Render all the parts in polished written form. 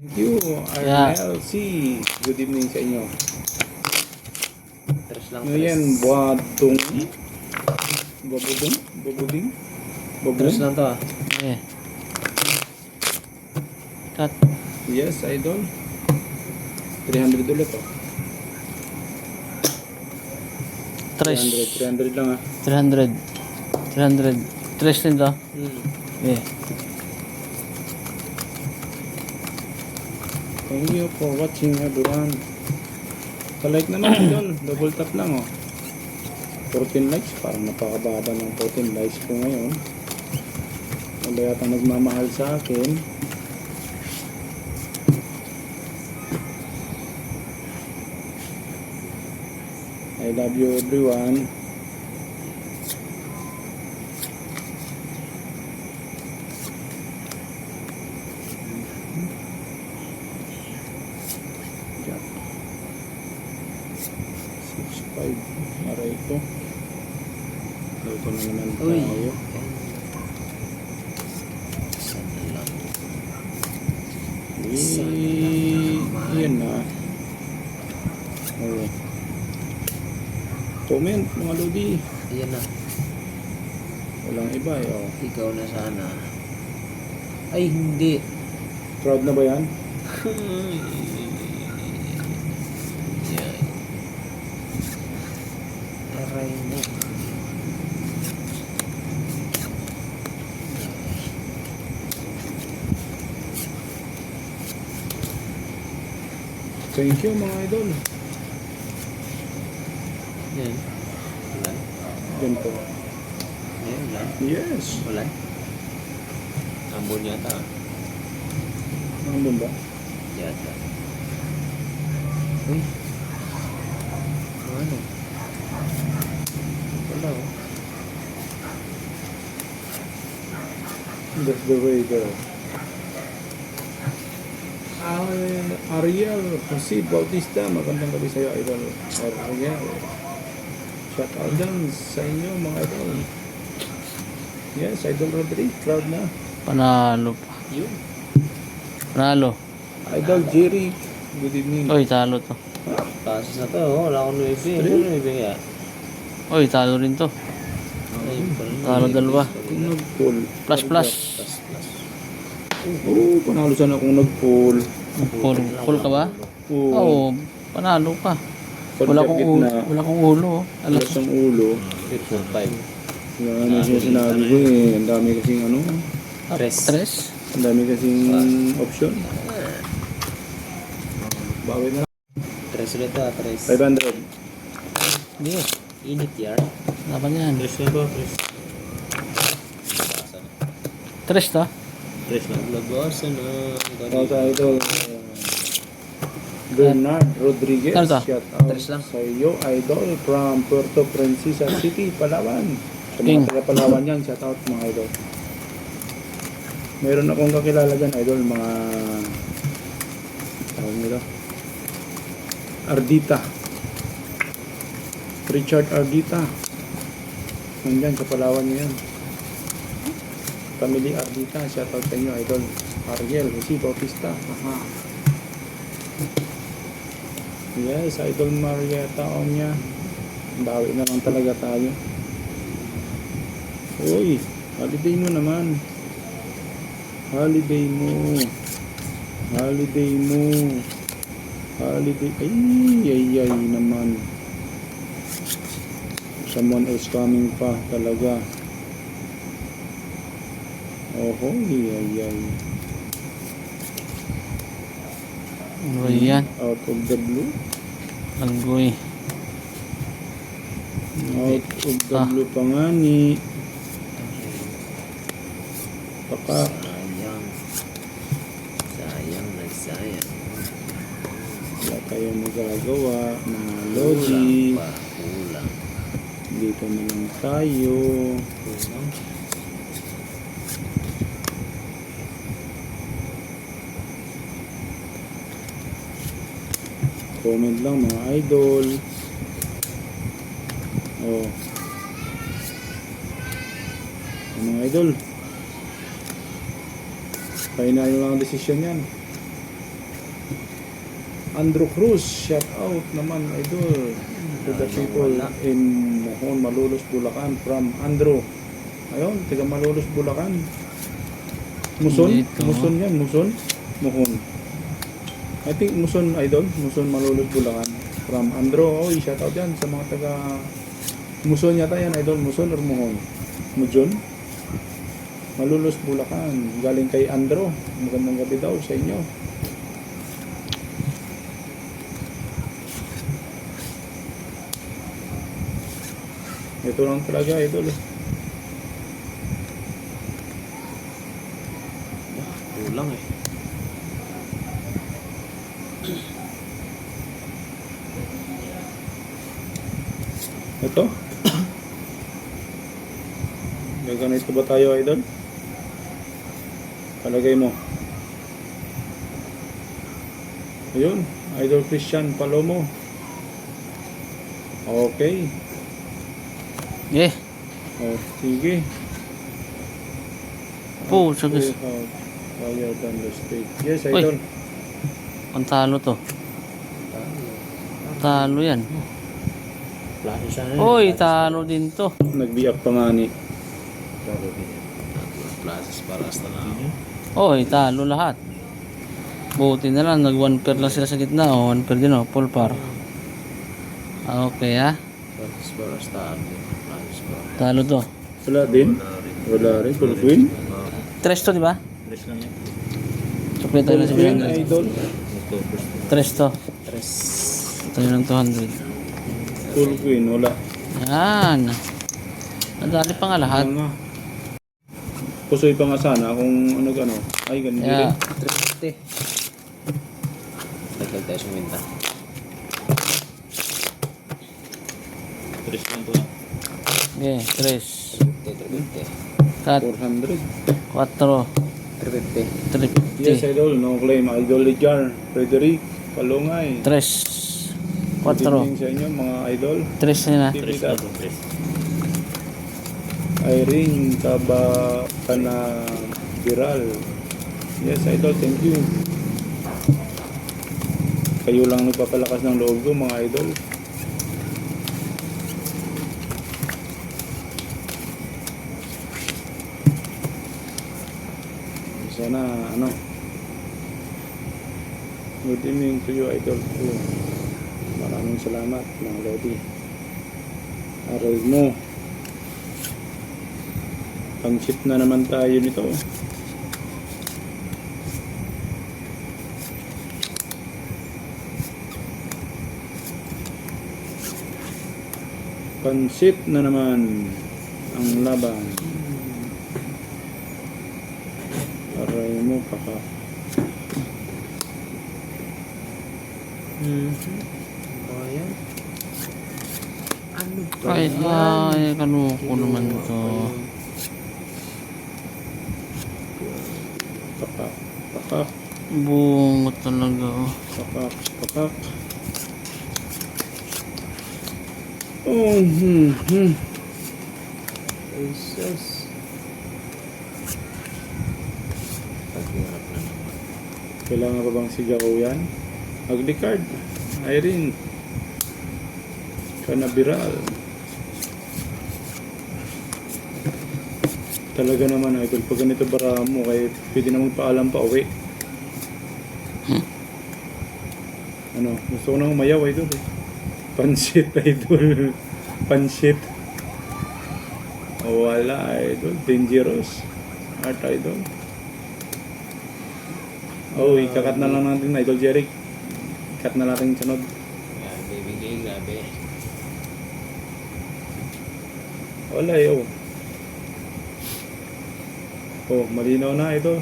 Thank you, RLC. Good evening sa inyo. Tres lang, Ngayon, buwadong, babudong, babuding, Tres babong. lang to ah. Yeah. Cut. Yes, idol. 300 ulit oh. Tres. 300 lang ah. 300. 300. Tres din to. Yeah. Thank you for watching everyone. Like naman idol, double tap lang oh. 14 likes, parang napakababa ng 14 likes ko ngayon. Wala yata nagmamahal sa akin. I love you everyone. Jack. 6-5. Aray ito. Ito na naman Uy. tayo. Sana lang. Yan na. Oh. Comment mga lodi. Ayan na. Walang iba eh. Oh. Ikaw na sana. Ay, hindi. Proud na ba yan? Yan. Aray mo. Thank you mga idol. Yan. Wala. Yan po. Yan, wala. Yes. Wala. Ambon yata. Ano ba? Yata. Uy. Ano? Wala oh. That's the way go. Ariel Jose Bautista, magandang gabi sa iyo idol. Ariel. Shout out dyan sa inyo mga idol. Yes, idol Rodrigue, proud na. Panalo pa. Yun. Panalo. Idol Jerry, good evening. Oy, talo to. Pasos na to. Oh. Wala akong 9. Ano 9 kaya? Oy, talo rin to. Ay, Talo dalawa. Kung nag-pull. Plus plus. Oo, panalo sana kung nag-pull. Full ka ba? Oo, panalo ka. Wala kong ulo. Wala kong ulo. Alas ang ulo. 4-5. Yan ang sinasabi ko eh. Ang dami kasing ano. Tres. Ang dami kasing option. Bawi na. 3 ulit ah. 3. 500. Hindi. Init yan. Laban yan. 3 na ba? 3. Tres to. 3 na. Labasan na. Shout out idol. Bernard Rodriguez. Ano to? Shout out Tres lang. sa iyo idol from Puerto Princesa City, Palawan. Sa King. mga taga Palawan yan, shout out mga idol. Meron akong kakilala dyan idol, mga tawag nila Ardita. Richard Ardita. Nandyan sa Palawan nyo yan. Family Ardita, shout out sa inyo idol. Ariel Jose Bautista. Aha. Yes, idol Marietta Onya. Bawi na lang talaga tayo. Uy, holiday mo naman. Holiday mo. Holiday mo. Holiday. Ay naman. Someone else coming pa talaga. Oh, ay. Ano ba yan? Out of the blue. Langgoy. Out of the blue pa nga ni. Baka. Sayang. Sayang na sayang. Wala tayong magagawa. Mga lodi. Kulang pa. Kulang. Dito na lang tayo. Kulang. Comment lang mga idol. Oh. Mga idol. Final lang ang desisyon yan. Andrew Cruz, shout out naman idol to the people in Mohon, Malolos, Bulacan from Andrew. Ayun, taga Malolos, Bulacan. Muson? Dito. Muson yan, Muson? Mohon. I think Muson idol, Muson, Malolos, Bulacan from Andrew. Oy, shout out yan sa mga taga Muson yata yan idol, Muson or Mohon? Mujon? Malolos, Bulacan. Galing kay Andrew. Magandang gabi daw sa inyo. Ito lang talaga idol. Kulang eh. Ito. Gaganito ba tayo idol? Palagay mo. Ayun, Idol Christian Palomo. Okay. Eh, Oh, sige. po, sagis. Higher than the state. Yes, Uy. idol. Ang talo to. Talo yan. Plato sana. Uy, talo din to. Nag-be-up pa nga ni. Platos para hasta na ako. Uy, talo lahat. Buti na lang, nag 1 pair lang sila sa gitna. O, 1 pair din o, full par. Okay ha. Platos para hasta ako. Platos para. Talo to. Wala din. Wala rin. Full queen. 3 to, di ba? Tres lang yan. Sukli tayo Full na sa queen, 100. idol. Ito, 3 to. tres. Tayo ng 200. Full queen, wala. Yan. Nadali pa nga lahat. Ano nga. Pusoy pa nga sana kung ano. Ay, ganun din. Yeah. 350. Naglag tayo suminta. Tres lang to. Okay, 3. 350. Cut. 400. 4. 350. Yes, 350. idol. No claim. Idol Lijar. Frederick. Palungay. 3. Good 4. evening sa inyo mga idol. 3 na yun ha. Tres lang to. Tres. Irene Kabakana Viral. Yes, idol. Thank you. Kayo lang nagpapalakas ng loob ko mga idol. Sana ano. Good evening to you idol ko. Maraming salamat mga lodi. Aral mo. Pansit na naman tayo nito. Pansit na naman ang laban. Aray mo kaka. Ayan. Ano ba Ay, yan? ay, kanuko naman to. Pakak. Pakak. Bungot talaga oh. Pakak. Pakak. Oh, Jesus. Paghirap na naman. Kailangan pa bang sigaw yan? Ugly card. Irene. Kanabiral. Talaga naman idol. Pag ganito bara mo, kaya pwede na magpaalam pa uwi. Ano? Gusto ko nang umayaw idol eh. Pansit idol. Pansit. Oh, wala idol. Dangerous. Art idol. Oh, ikakat na lang natin idol Jeric. Cut na natin yung sunod. Grabe, bigay, grabe. Wala eh, oh. Oh, malinaw na ito.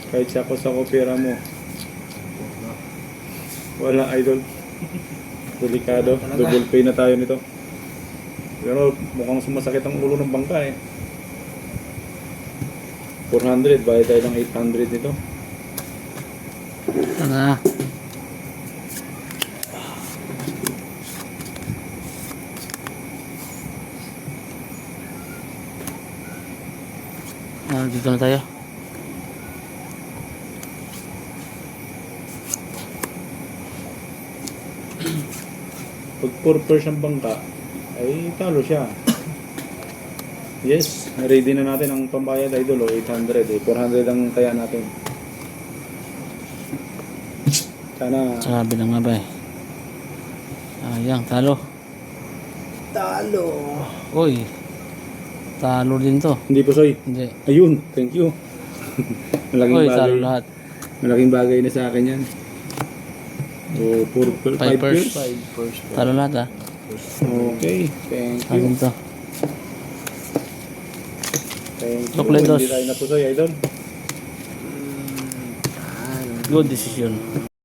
Kahit sako pera mo. Wala, idol. Delikado. Double pay na tayo nito. Pero mukhang sumasakit ang ulo ng bangka eh. 400, bayad tayo ng 800 nito. Tara. Dito na tayo. Pag 4 pairs ang bangka, ay talo siya. Yes, ready na natin ang pambayad idol, 800 eh. 400 ang kaya natin. Sana Sabi na nga ba eh. Ayang, talo. Talo. Uy. Talo din to. hindi po soy. Hindi. Ayun, thank you. Malaking Uy, bagay. talo lahat. Malaking bagay na sa akin yan. O, 5 Five pairs. pairs. 5 first. Talo lahat ah. Okay, thank you. Akin to. Thank you. Chocolados. Hindi tayo na po soy, idol. Good decision.